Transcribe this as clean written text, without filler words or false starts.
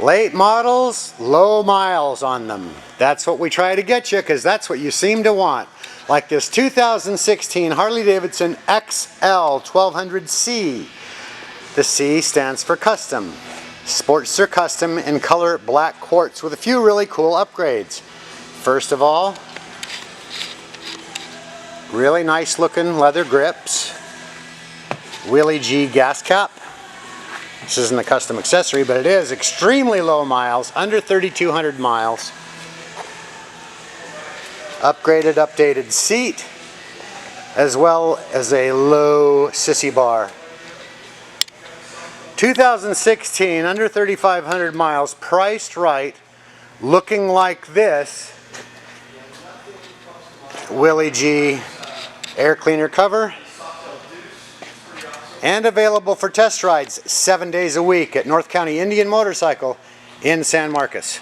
Late models, low miles on them. That's what we try to get you, because that's what you seem to want. Like this 2016 Harley-Davidson XL1200C. The C stands for custom. Sportster custom in color black quartz with a few really cool upgrades. First of all, really nice looking leather grips. Willie G gas cap. This isn't a custom accessory, but it is extremely low miles, under 3,200 miles. Upgraded, updated seat, as well as a low sissy bar. 2016, under 3,500 miles, priced right, looking like this. Willie G air cleaner cover. And available for test rides 7 days a week at North County Indian Motorcycle in San Marcos.